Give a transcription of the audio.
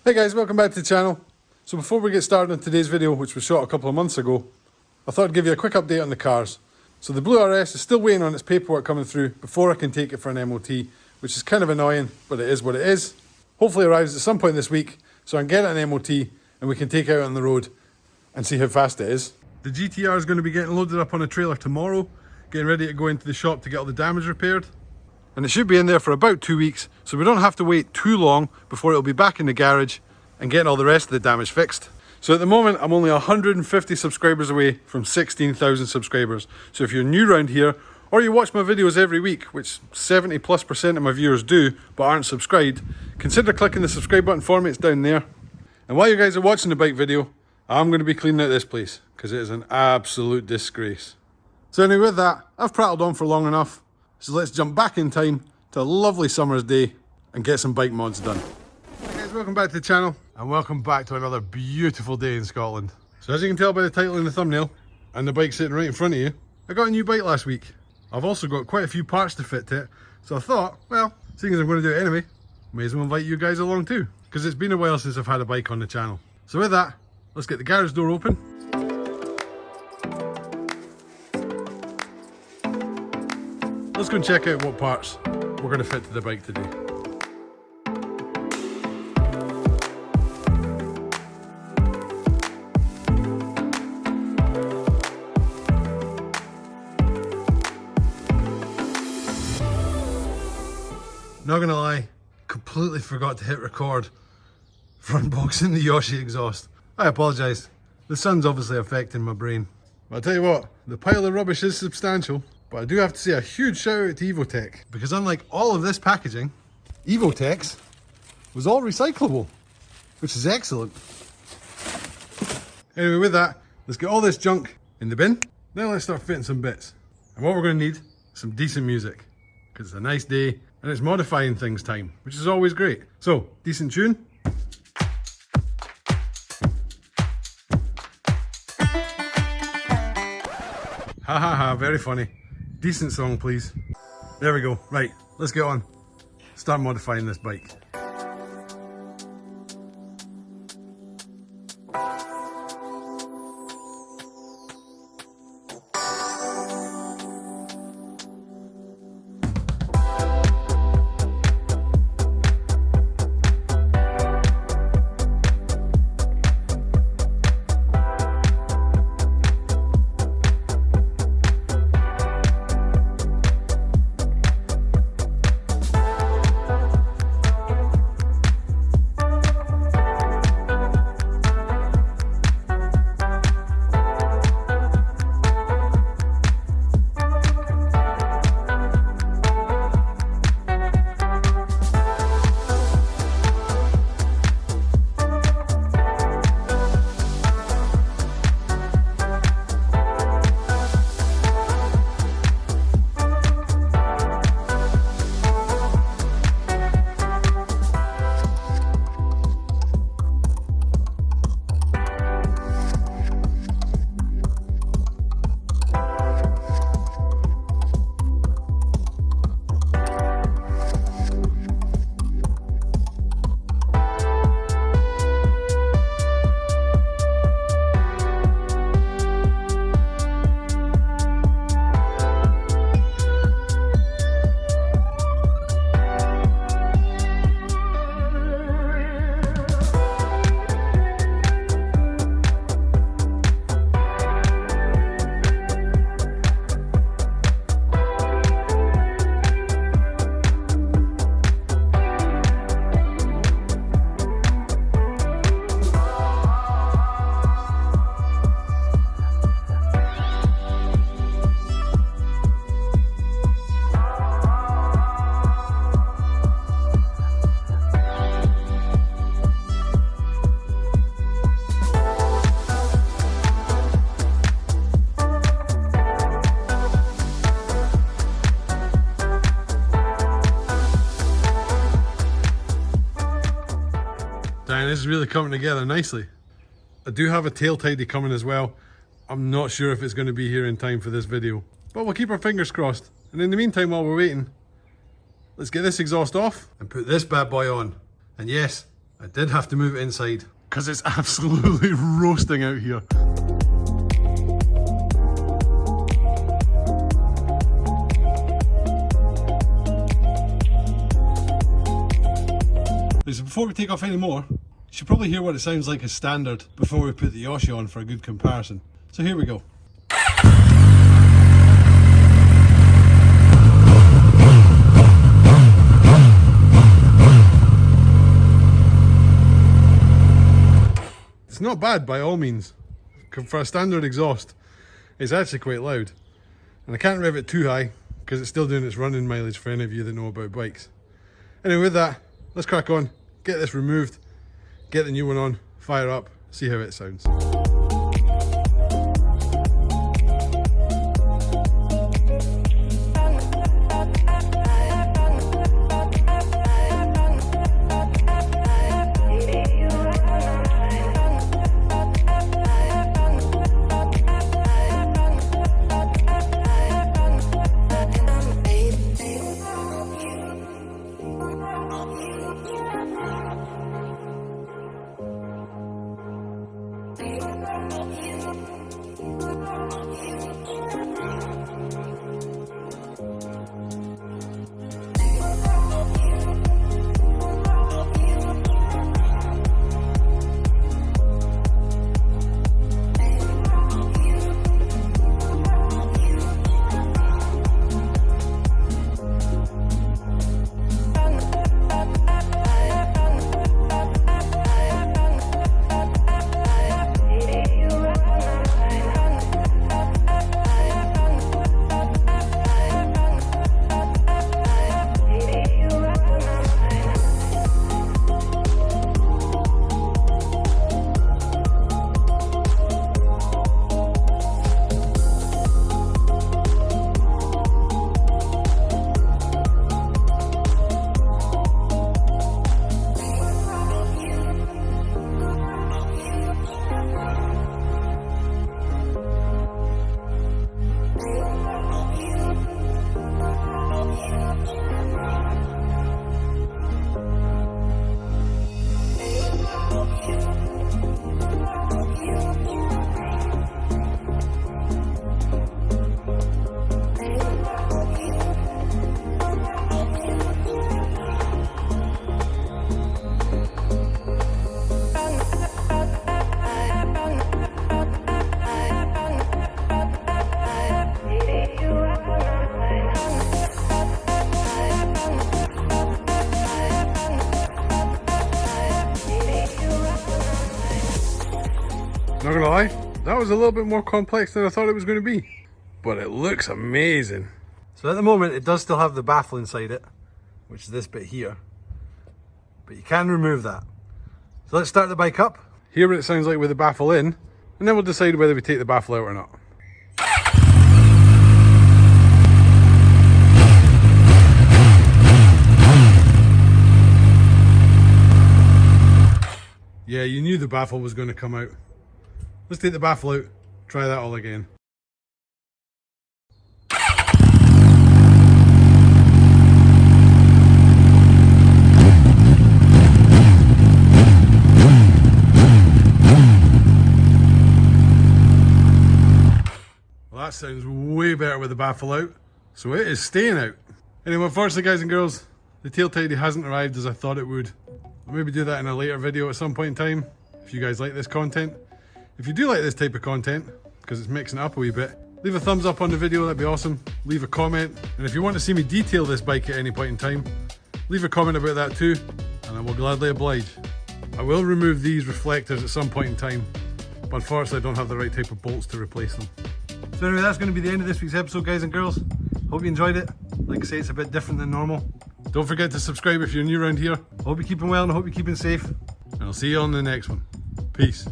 Hey guys, welcome back to the channel. So before we get started on today's video, which was shot a couple of months ago, I thought I'd give you a quick update on the cars. So the Blue RS is still waiting on its paperwork coming through before I can take it for an MOT, which is kind of annoying, but it is what it is. Hopefully it arrives at some point this week, so I can get it an MOT and we can take it out on the road and see how fast it is. The GTR is going to be getting loaded up on a trailer tomorrow, getting ready to go into the shop to get all the damage repaired. And it should be in there for about 2 weeks, so we don't have to wait too long before it'll be back in the garage and getting all the rest of the damage fixed. So at the moment, I'm only 150 subscribers away from 16,000 subscribers. So if you're new around here, or you watch my videos every week, which 70+% of my viewers do, but aren't subscribed, consider clicking the subscribe button for me, it's down there. And while you guys are watching the bike video, I'm going to be cleaning out this place, because it is an absolute disgrace. So anyway, with that, I've prattled on for long enough. So let's jump back in time to a lovely summer's day and get some bike mods done. Hey guys, welcome back to the channel and welcome back to another beautiful day in Scotland. So as you can tell by the title and the thumbnail and the bike sitting right in front of you, I got a new bike last week. I've also got quite a few parts to fit to it, so I thought, well, seeing as I'm going to do it anyway, may as well invite you guys along too, because it's been a while since I've had a bike on the channel. So with that, let's get the garage door open. Let's go and check out what parts we're going to fit to the bike today. Not gonna lie, completely forgot to hit record for unboxing the Yoshi exhaust. I apologise, the sun's obviously affecting my brain. But I'll tell you what, the pile of rubbish is substantial. But I do have to say a huge shout out to Evotech, because unlike all of this packaging, Evotech's was all recyclable, which is excellent. Anyway, with that, let's get all this junk in the bin. Now let's start fitting some bits. And what we're going to need is some decent music, because it's a nice day and it's modifying things time, which is always great. So, decent tune. Ha ha ha, very funny. Decent song, please. There we go. Right, let's get on. Start modifying this bike. Dang, this is really coming together nicely. I do have a tail tidy coming as well. I'm not sure if it's going to be here in time for this video, but we'll keep our fingers crossed. And in the meantime, while we're waiting, let's get this exhaust off and put this bad boy on. And yes, I did have to move it inside because it's absolutely roasting out here. So before we take off any more, you should probably hear what it sounds like as standard before we put the Yoshi on for a good comparison. So here we go. It's not bad by all means. For a standard exhaust, it's actually quite loud. And I can't rev it too high because it's still doing its running mileage for any of you that know about bikes. Anyway, with that, let's crack on, get this removed, get the new one on, fire up, see how it sounds. Not gonna lie, that was a little bit more complex than I thought it was going to be, but it looks amazing. So at the moment it does still have the baffle inside it, which is this bit here, but you can remove that. So let's start the bike up, hear what it sounds like with the baffle in, and then we'll decide whether we take the baffle out or not. Yeah, you knew the baffle was going to come out. Let's take the baffle out, try that all again. Well, that sounds way better with the baffle out, so it is staying out. Anyway, unfortunately guys and girls, the tail tidy hasn't arrived as I thought it would. I'll maybe do that in a later video at some point in time, if you guys like this content. If you do like this type of content, because it's mixing it up a wee bit, leave a thumbs up on the video, that'd be awesome. Leave a comment, and if you want to see me detail this bike at any point in time, leave a comment about that too, and I will gladly oblige. I will remove these reflectors at some point in time, but unfortunately I don't have the right type of bolts to replace them. So anyway, that's going to be the end of this week's episode, guys and girls. Hope you enjoyed it. Like I say, it's a bit different than normal. Don't forget to subscribe if you're new around here. Hope you're keeping well and I hope you're keeping safe, and I'll see you on the next one. Peace.